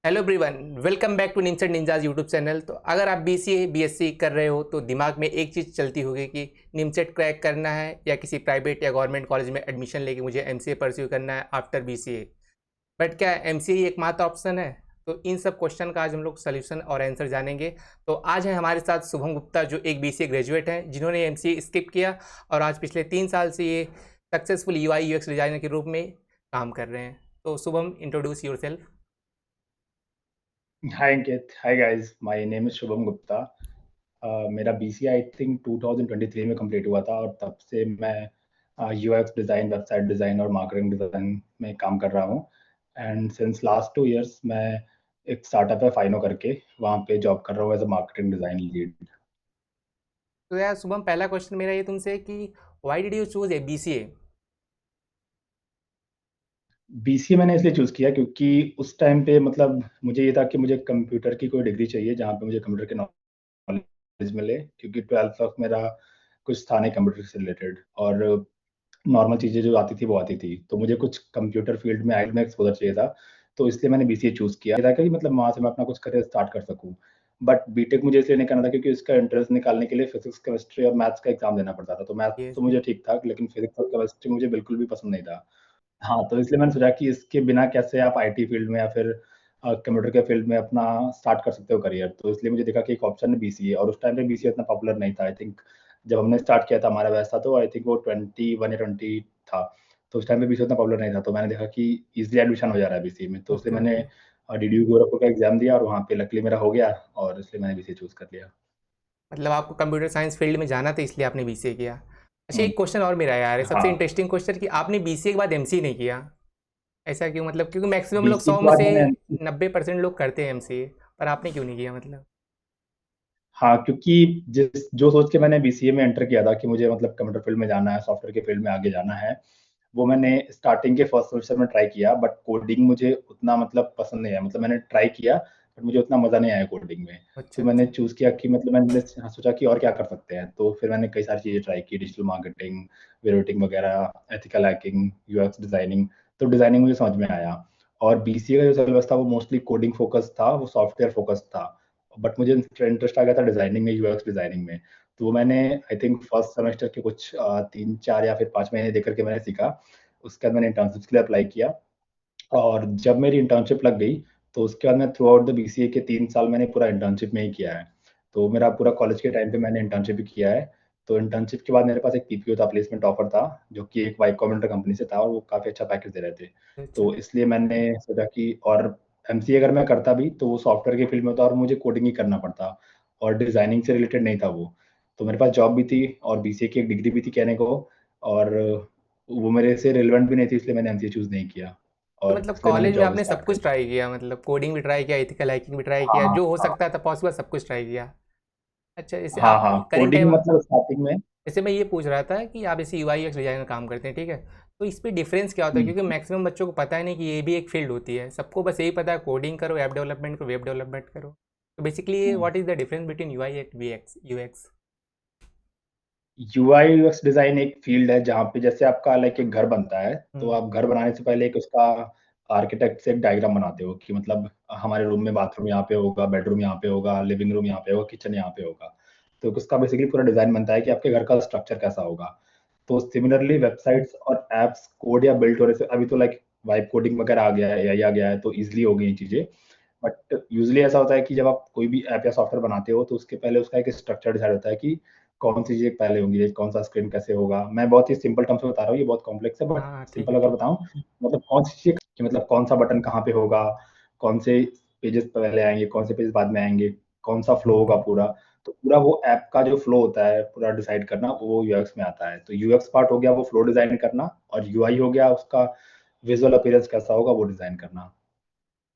Hello everyone, welcome back to Nimset Ninjas YouTube channel. तो अगर आप बीसीए बीएससी कर रहे हो तो दिमाग में एक चीज़ चलती होगी कि निमसेट क्रैक करना है या किसी प्राइवेट या गवर्नमेंट कॉलेज में एडमिशन लेके मुझे एमसीए परस्यू करना है आफ्टर बीसीए। बट क्या एमसीए ही एकमात्र ऑप्शन है? तो इन सब क्वेश्चन का आज हम लोग सोल्यूशन और आंसर जानेंगे। तो आज है हमारे साथ शुभम गुप्ता, जो एक बीसीए ग्रेजुएट हैं जिन्होंने एमसीए स्किप किया और आज पिछले 3 साल से ये सक्सेसफुल यूआई यूएक्स डिजाइनर के रूप में काम कर रहे हैं। तो Shubham, introduce your self. Hi Ankit, hi guys. My name is Shubham Gupta. मेरा BCA आई थिंक 2023 में कंप्लीट हुआ था और तब से मैं यूएक्स डिज़ाइन, वेबसाइट डिज़ाइन और मार्केटिंग डिज़ाइन में काम कर रहा हूँ। एंड सिंस लास्ट 2 इयर्स मैं एक स्टार्टअप है फाइनो करके, वहाँ पे जॉब कर रहा हूँ as a marketing design lead. तो यार शुभम, पहला क्वेश्चन मेरा ये तुमसे कि why did you choose a BCA? BCA मैंने इसलिए चूज़ किया क्योंकि उस टाइम पे मतलब मुझे ये था कि मुझे कंप्यूटर की कोई डिग्री चाहिए जहाँ पे मुझे कंप्यूटर के नॉलेज मिले, क्योंकि 12th तक मेरा कुछ था नहीं कंप्यूटर से रिलेटेड और नॉर्मल चीज़ें जो आती थी वो आती थी। तो मुझे कुछ कंप्यूटर फ़ील्ड में आइल्ड में एक्सपोज़र चाहिए था, तो इसलिए मैंने बीसीए चूज़ किया ताकि मतलब वहाँ से मैं अपना कुछ करियर स्टार्ट कर सकूँ। बट बीटेक मुझे इसलिए नहीं करना था क्योंकि इसका एंट्रेंस निकालने के लिए फिज़िक्स, केमिस्ट्री और मैथ्स का एग्ज़ाम देना पड़ता था। तो मैथ्स यस, तो यस। मुझे ठीक था, लेकिन फिज़िक्स और केमिस्ट्री मुझे बिल्कुल भी पसंद नहीं था। हाँ, तो इसलिए मैंने सोचा कि इसके बिना कैसे आप आईटी फ़ील्ड में या फिर कंप्यूटर के फ़ील्ड में अपना स्टार्ट कर सकते हो करियर। तो इसलिए मुझे दिखा कि एक ऑप्शन है बीसीए, और उस टाइम पे बीसीए इतना पॉपुलर नहीं था। आई थिंक जब हमने स्टार्ट किया था हमारा बैच था, तो आई थिंक वो 21 या 20 था। तो उस टाइम पे बीसीए उतना पॉपुलर नहीं था, तो मैंने देखा कि ईज़िली एडमिशन हो जा रहा है बीसीए में। तो इसलिए ओके, मैंने ओके। डीडीयू गोरखपुर का एग्ज़ाम दिया और वहाँ पे लकीली मेरा हो गया, और इसलिए मैंने बीसीए चूज़ कर लिया। मतलब आपको कंप्यूटर साइंस फील्ड में जाना था, इसलिए आपने बीसीए किया। अच्छा, हुँ, एक क्वेश्चन और मेरा यार है, सबसे हाँ, इंटरेस्टिंग क्वेश्चन, कि आपने बीसीए के बाद एमसीए नहीं किया। ऐसा क्यों? मतलब क्योंकि मैक्सिमम लोग बीसीए 100 के में बाद से मैंने 90% लोग करते हैं एमसीए, पर आपने क्यों नहीं किया मतलब? हाँ, क्योंकि जिस जो सोच के मैंने बीसीए में एंटर किया था कि मुझे मतलब कंप्यूटर फ़ील्ड में जाना है, सॉफ्टवेयर के फ़ील्ड में आगे जाना है, वो मैंने स्टार्टिंग के फर्स्ट सेमेस्टर में ट्राई किया, बट कोडिंग मुझे उतना मतलब पसंद नहीं आया। मतलब मैंने ट्राई किया, बट मुझे उतना मज़ा नहीं आया कोडिंग में। अच्छा, तो मैंने अच्छा। चूज़ किया कि मतलब मैंने सोचा कि और क्या कर सकते हैं, तो फिर मैंने कई सारी चीज़ें ट्राई की, डिजिटल मार्केटिंग, वेब एडिटिंग वगैरह, एथिकल हैकिंग, यूएक्स डिज़ाइनिंग। तो डिज़ाइनिंग मुझे समझ में आया, और बीसीए का जो सिलेबस था वो मोस्टली कोडिंग फ़ोकस्ड था, वो सॉफ्टवेयर फ़ोकस्ड था। बट मुझे इंटरेस्ट आ गया था डिज़ाइनिंग में, यूएक्स डिज़ाइनिंग में। तो वो मैंने आई थिंक फर्स्ट सेमेस्टर के कुछ 3-4 या फिर 5 महीने देकर के मैंने सीखा। उसके बाद मैंने इंटर्नशिप्स के लिए अप्लाई किया, और जब मेरी इंटर्नशिप लग गई, तो उसके बाद मैं थ्रू आउट द बीसीए के 3 साल मैंने पूरा इंटर्नशिप में ही किया है। तो मेरा पूरा कॉलेज के टाइम पे मैंने इंटर्नशिप भी किया है। तो इंटर्नशिप के बाद मेरे पास एक पीपीओ था, प्लेसमेंट ऑफर था, जो कि एक वाई कॉम्बिनेटर कंपनी से था, और वो काफ़ी अच्छा पैकेज दे रहे थे। अच्छा। तो इसलिए मैंने सोचा कि और एमसीए अगर मैं करता भी, तो वो सॉफ्टवेयर के फील्ड में था और मुझे कोडिंग ही करना पड़ता, और डिज़ाइनिंग से रिलेटेड नहीं था वो। तो मेरे पास जॉब भी थी और बीसीए की एक डिग्री भी थी कहने को, और वो मेरे से रिलेवेंट भी नहीं थी, इसलिए मैंने एमसीए चूज़ नहीं किया, तो और मतलब इसलिए मैंने कॉलेज में जॉब आपने स्टार्ट सब कर कुछ ली। ट्राई किया, मतलब कोडिंग भी ट्राई किया, एथिकल हैकिंग भी ट्राई किया, हाँ, जो हो हाँ। सकता था पॉसिबल सब कुछ ट्राई किया। अच्छा, जैसे हाँ, आप हाँ, करंट कोडिंग टाइम, मतलब स्टार्टिंग में। जैसे मैं ये पूछ रहा था कि आप जैसे यूआई यूएक्स डिजाइनर काम करते हैं, ठीक है? तो इस पे डिफरेंस क्या होता है? हुँ, क्योंकि मैक्सिमम बच्चों को पता ही नहीं कि ये भी एक फील्ड होती है। सबको बस यही पता है कोडिंग करो, ऐप डेवलपमेंट करो, वेब डेवलपमेंट करो। तो basically hmm. What is the difference between UI and VX UX? UI UX design एक फ़ील्ड है जहाँ पे जैसे आपका लाइक एक घर बनता है, तो हम्म। आप घर बनाने से पहले एक उसका आर्किटेक्ट से एक डायग्राम बनाते हो कि मतलब हमारे रूम में बाथरूम यहाँ पे होगा, बेडरूम यहाँ पे होगा, लिविंग रूम यहाँ पे होगा, किचन यहाँ पे होगा। तो उसका बेसिकली पूरा डिज़ाइन बनता है कि आपके घर का स्ट्रक्चर कैसा होगा। तो सिमिलरली वेबसाइट्स और ऐप्स कोड या बिल्ड होने से अभी तो लाइक वाइब कोडिंग वगैरह आ गया है, एआई आ गया है, तो ईज़िली हो गई ये चीज़ें। बट यूजुअली ऐसा होता है कि जब आप कोई भी ऐप या सॉफ्टवेयर बनाते हो, तो उसके पहले उसका एक स्ट्रक्चर डिसाइड होता है कि कौन सी चीज़ें पहले होंगी, कौन-सा स्क्रीन कैसे होगा। मैं बहुत ही सिंपल टर्म्स में बता रहा हूँ, ये बहुत कॉम्प्लेक्स है, बट हाँ, ठीक सिंपल है, अगर ठीक है। बताऊँ, मतलब कौन सी चीज़ें कि मतलब कौन-सा बटन कहाँ पे होगा, कौन से पेजेज़ पहले आएँगे, कौन से पेज बाद में आएँगे, कौन-सा फ्लो होगा पूरा। तो पूरा वो ऐप का जो फ्लो होता है, पूरा डिसाइड करना, वो यूएक्स में आता है। तो यूएक्स पार्ट हो गया वो फ्लो डिज़ाइन करना, और यूआई हो गया उसका विज़ुअल अपीयरेंस कैसा होगा, वो डिज़ाइन करना।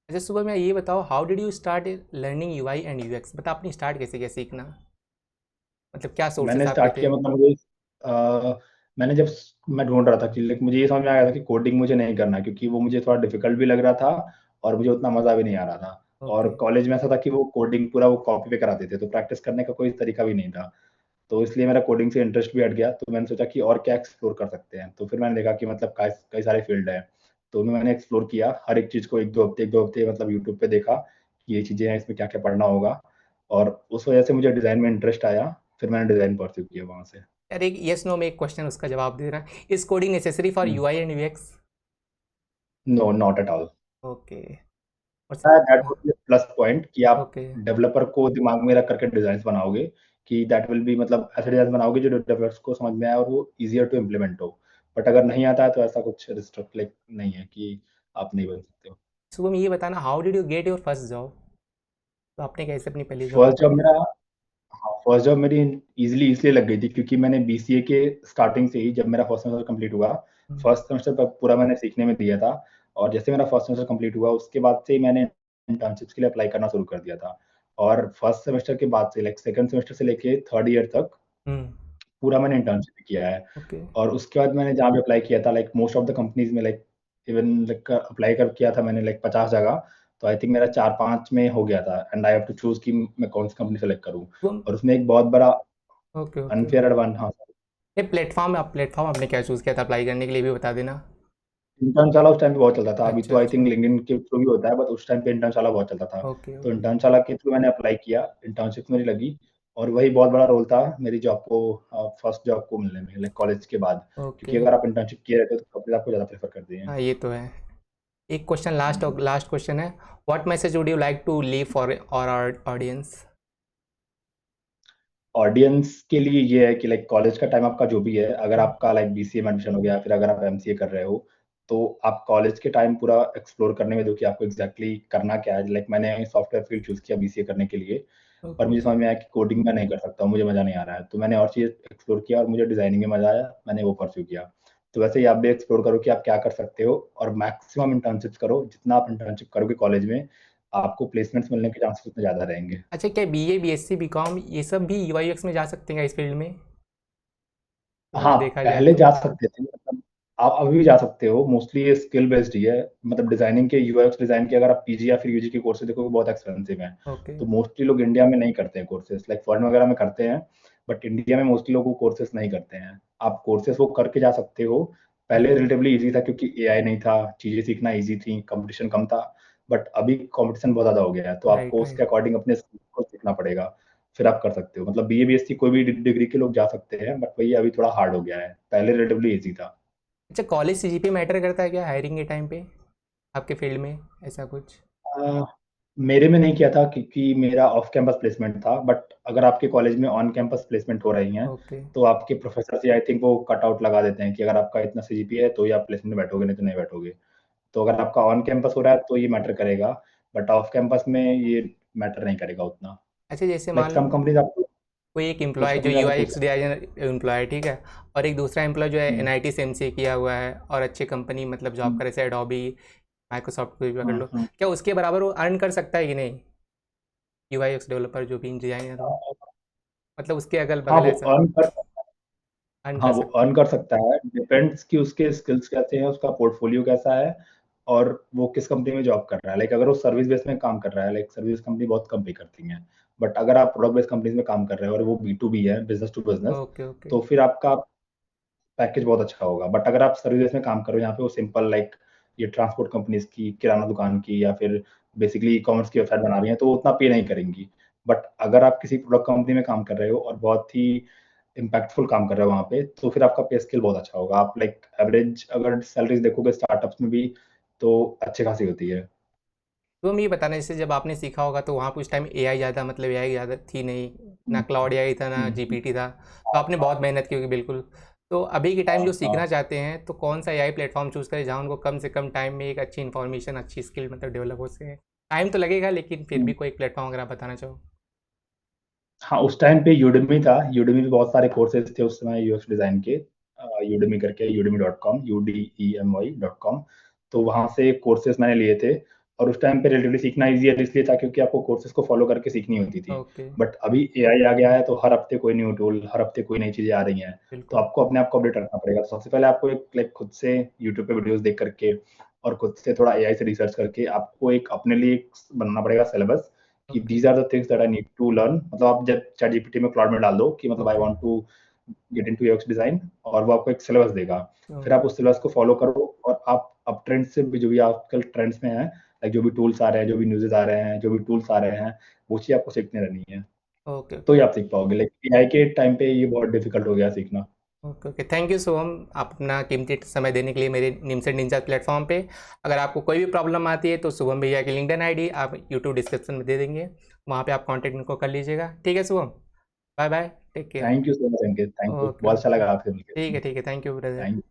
अच्छा, सुबह मैं ये बताओ, how did you start learning UI and UX? मतलब आपने स्टार्ट कैसे किया सीखना? मतलब क्या सोर्सेस मैंने आपके स्टार्ट थे? किया मतलब मुझे मैंने जब मैं ढूँढ रहा था कि लाइक मुझे ये समझ में आ गया था कि कोडिंग मुझे नहीं करना है, क्योंकि वो मुझे थोड़ा डिफ़िकल्ट भी लग रहा था और मुझे उतना मज़ा भी नहीं आ रहा था। और ओके। कॉलेज में ऐसा था कि वो कोडिंग पूरा वो कॉपी पे कराते थे, तो प्रैक्टिस करने का कोई तरीका भी नहीं था। तो इसलिए मेरा कोडिंग से इंटरेस्ट भी हट गया, तो मैंने सोचा कि और क्या एक्सप्लोर कर सकते हैं। तो फिर मैंने देखा कि मतलब कई कई सारे फ़ील्ड हैं। तो मैंने एक्सप्लोर किया हर एक चीज़ को, 1-2 हफ्ते मतलब यूट्यूब पे देखा कि ये चीज़ें हैं, इसमें क्या-क्या पढ़ना होगा, और उस वजह से मुझे डिज़ाइन में इंटरेस्ट आया, फिर मैंने डिज़ाइन परस्यू किया वहाँ से। यार एक यस नो में एक क्वेश्चन उसका जवाब दे रहा है, इज कोडिंग नेसेसरी फॉर हुँ। UI and UX? No, not at all. Okay. और that would be a plus point कि आप ओके। डेवलपर को दिमाग में रख करके डिज़ाइन्स बनाओगे, कि दैट विल बी मतलब ऐसे डिज़ाइन बनाओगे जो डेवलपर्स को समझ में आए और वो ईज़ियर टू इम्प्लीमेंट हो। बट अगर नहीं आता है तो ऐसा कुछ रिस्ट्रिक्ट लाइक नहीं है कि आप नहीं बन सकते हो। शुभम ये बताना, how did you get your first job? तो आपने कैसे अपनी पहली जॉब फर्स्ट जॉब पाई? मेरा हाँ, फर्स्ट जॉब मेरी ईज़िली इसलिए लग गई थी क्योंकि मैंने बीसीए के स्टार्टिंग से ही, जब मेरा फर्स्ट सेमेस्टर कंप्लीट हुआ, हम्म। फर्स्ट सेमेस्टर तक पूरा मैंने सीखने में दिया था, और जैसे मेरा फर्स्ट सेमेस्टर कंप्लीट हुआ उसके बाद से ही मैंने इंटर्नशिप्स के लिए अप्लाई करना शुरू कर दिया था। और फर्स्ट सेमेस्टर के बाद से लाइक सेकंड सेमेस्टर से लेके थर्ड ईयर तक हम्म। पूरा मैंने इंटर्नशिप किया है। ओके। और उसके बाद मैंने जहाँ भी अप्लाई किया था, like most of the companies में, लाइक इवन लाइक अप्लाई कर किया था मैंने लाइक 50 जगह, तो आई थिंक मेरा 4-5 में हो गया था, and I have to choose कि मैं कौन-सी कंपनी सेलेक्ट करूँ। शुभम। और उसमें एक बहुत बड़ा ओके ओके। अनफेयर एडवांट हाँ, ये प्लेटफॉर्म आपने क्या चूज़ किया था अप्लाई करने के लिए, भी बता देना। इंटर्नशाला उस टाइम पे बहुत चलता था। अभी अच्छा तो आई अच्छा। थिंक लिंक्डइन के थ्रू भी होता है, बट उस टाइम पे इंटर्नशाला बहुत चलता था। ओके तो ओके। इंटर्नशाला के थ्रू मैंने अप्लाई किया, इंटर्नशिप मेरी लगी, और वही बहुत बड़ा रोल था मेरी जॉब को फर्स्ट जॉब को मिलने में, लाइक कॉलेज के बाद। क्योंकि ओके। अगर आप इंटर्नशिप किए रहते हो तो कंपनी आपको ज़्यादा प्रेफ़र करती हैं। हाँ ये तो है। एक क्वेश्चन लास्ट, हुँ। लास्ट क्वेश्चन है, what message would you like to leave for our audience? Audience के लिए ये है कि लाइक कॉलेज का टाइम आपका जो भी है, अगर आपका लाइक बीसीए में एडमिशन हो गया, फिर अगर आप एमसीए कर रहे हो, तो आप कॉलेज के टाइम पूरा एक्सप्लोर करने में दो कि आपको एग्ज़ैक्टली करना क्या है। लाइक मैंने सॉफ्टवेयर फ़ील्ड चूज़ किया बीसीए करने के लिए, पर ओके। मुझे समझ में आया कि कोडिंग मैं नहीं कर सकता हूँ, मुझे मज़ा नहीं आ रहा है। तो मैंने और चीज़ एक्सप्लोर किया और मुझे डिज़ाइनिंग में मज़ा आया, मैंने वो परस्यू किया। तो वैसे ही आप भी एक्सप्लोर करो कि आप क्या कर सकते हो, और मैक्सिमम इंटर्नशिप्स करो। जितना आप इंटर्नशिप करोगे कॉलेज में, आपको प्लेसमेंट्स मिलने के चांसेस उतने ज़्यादा रहेंगे। अच्छा, क्या बीए बीएससी बीकॉम ये सब भी यूआई यूएक्स में जा सकते हैं क्या इस फील्ड में, अगर हाँ, देखा जाए पहले तो? जा सकते थे, मतलब आप अभी भी जा सकते हो, मोस्टली ये स्किल बेस्ड ही है। मतलब डिज़ाइनिंग के, यूएक्स डिज़ाइन के अगर आप पीजी या फिर यूजी के कोर्सेज़ देखोगे बहुत एक्सपेंसिव हैं। ओके। तो मोस्टली लोग इंडिया में नहीं करते हैं कोर्सेज़, लाइक फॉरेन वगैरह में करते हैं, बट इंडिया में मोस्टली लोग वो कोर्सेज़ नहीं करते हैं। आप कोर्सेज़ वो करके जा सकते हो। पहले ओके। रिलेटिवली ईज़ी था क्योंकि एआई नहीं था, चीज़ें सीखना ईज़ी थी, कॉम्पिटिशन कम था, बट अभी कॉम्पिटिशन बहुत ज़्यादा हो गया है, तो राइट आपको उसके राइट। अकॉर्डिंग अपने स्किल को सीखना पड़ेगा। फिर आप कर सकते हो। मतलब बीए, बीएससी कोई भी डिग्री के लोग जा सकते हैं, बट वही अभी थोड़ा हार्ड हो गया है। पहले रिलेटिवली ईज़ी था। अच्छा, कॉलेज से जीपीए मैटर करता है क्या हायरिंग के टाइम पे आपके फील्ड में, ऐसा कुछ? अ, मेरे में नहीं किया था क्योंकि मेरा ऑफ कैंपस प्लेसमेंट था, बट अगर आपके कॉलेज में ऑन कैंपस प्लेसमेंट हो रही हैं, ओके। तो आपके प्रोफ़ेसर से आई थिंक वो कट आउट लगा देते हैं कि अगर आपका इतना सीजीपीए है, तो ही आप प्लेसमेंट में बैठोगे, नहीं तो नहीं बैठोगे। तो अगर आपका ऑन कैंपस हो रहा है, तो ये मैटर करेगा, बट ऑफ कैंपस में ये मैटर नहीं करेगा उतना। अच्छा, जैसे लाइक मान सम लो कंपनीज़ आपको कोई एक कुछ एम्प्लॉय जो कंपनीज़ यू आपको आई पूछ एक्स सकती डिजाइनर एम्प्लॉय, ठीक है, और एक दूसरा एम्प्लॉय जो है हैं। एन आई टी से एम सी ए किया हुआ है और अच्छी कंपनी मतलब जॉब हुँ, करे, जैसे एडोबी, माइक्रोसॉफ्ट को भी पकड़ हुँ, लो, हुँ। क्या उसके बराबर वो अर्न कर सकता है कि नहीं, यू आई एक्स डेवलपर जो भी डिजाइनर हो, मतलब उसके अगल हाँ, बगल वो ऐसा अर्न कर अर्न हाँ, कर वो सकता है? अर्न कर सकता है, डिपेंड्स कि उसके स्किल्स कैसे हैं, उसका पोर्टफोलियो कैसा है, और वो किस कंपनी में जॉब कर रहा है। लाइक अगर वो सर्विस बेस में काम कर रहा है, लाइक सर्विस कंपनी बहुत कम पे करती हैं। बट अगर आप प्रोडक्ट बेस्ड कंपनीज़ में काम कर रहे हो और वो बी2बी है, business to business, okay okay. तो फिर आपका पैकेज बहुत अच्छा होगा। बट अगर आप सर्विस बेस में काम कर रहे हो, यहाँ पे वो सिंपल लाइक ये ट्रांसपोर्ट कंपनीज़ की, किराना दुकान की, या फिर बेसिकली ई-कॉमर्स की वेबसाइट बना रही हैं, तो वो उतना पे नहीं करेंगी। बट अगर आप किसी प्रोडक्ट कंपनी में काम कर रहे हो और बहुत ही इम्पैक्टफुल काम कर रहे हो वहाँ पे, तो फिर आपका पे स्केल बहुत अच्छा होगा। आप लाइक एवरेज अगर सैलरीज़ देखोगे स्टार्टअप्स में भी, तो अच्छी खासी होती है। तो हम ये बताना, जैसे जब आपने सीखा होगा तो वहाँ पे उस टाइम एआई ज़्यादा, मतलब एआई ज़्यादा थी नहीं, ना हुँ, क्लाउड एआई था ना हुँ, हुँ। जीपीटी था, तो हाँ, आपने बहुत हाँ, मेहनत की होगी बिल्कुल। तो अभी के टाइम हाँ, जो हाँ। सीखना चाहते हैं तो कौन सा एआई प्लेटफॉर्म चूज़ करें जहाँ उनको कम से कम टाइम में एक अच्छी इन्फॉर्मेशन, अच्छी स्किल मतलब डेवलप हो सके? टाइम तो लगेगा लेकिन फिर हुँ। भी कोई प्लेटफॉर्म अगर आप बताना चाहो। हाँ, उस टाइम पे यूडेमी था, यूडेमी पे बहुत सारे कोर्सेज़ थे उस समय यूएक्स डिज़ाइन के, यूडेमी करके udemy.com, udemy.com, तो वहाँ से कोर्सेज़ मैंने लिए थे, और उस टाइम पे रिलेटिवली सीखना ईज़ी इसलिए था क्योंकि आपको कोर्सेज़ को फ़ॉलो करके सीखनी होती थी। ओके। बट अभी एआई आ गया है, तो हर हफ्ते कोई न्यू टूल, हर हफ्ते कोई नई चीज़ें आ रही हैं, तो बिल्कुल। आपको अपने आप को अपडेट रखना पड़ेगा। तो सबसे पहले आपको एक लाइक खुद से यूट्यूब पे वीडियोज़ देख करके और खुद से थोड़ा एआई से रिसर्च करके आपको एक अपने लिए एक बनना पड़ेगा सिलेबस, कि okay these are the things that I need to learn. मतलब आप जब चैटजीपीटी में क्लाउड में डाल दो कि मतलब I okay want to get into UX design, और वो आपको एक सिलेबस देगा। फिर आप ओके। उस सिलेबस को फ़ॉलो करो और आप अब ट्रेंड्स से भी जो भी आजकल ट्रेंड्स में है, लाइक जो भी टूल्स आ रहे हैं, जो भी न्यूज़ेस आ रहे हैं, जो भी टूल्स आ रहे हैं, वो चीज़ आपको सीखनी रहनी है, ओके तो ही ओके आप सीख पाओगे। लाइक एआई के टाइम पे ये बहुत डिफिकल्ट हो गया सीखना। Okay okay thank you Shubham, आप अपना कीमती समय देने के लिए मेरे निमसेट निंजा प्लेटफॉर्म पे। अगर आपको कोई भी प्रॉब्लम आती है तो शुभम भैया की लिंक्डइन आईडी आप यूट्यूब डिस्क्रिप्शन में दे देंगे, वहाँ पे आप कांटेक्ट इनको कर लीजिएगा। ठीक है Shubham, bye bye, take care. Thank you so much Ankit, thank you, okay बहुत अच्छा ओके लगा आपसे ठीक मिलकर। है, ठीक है, थैंक यू ब्रदर। थैंक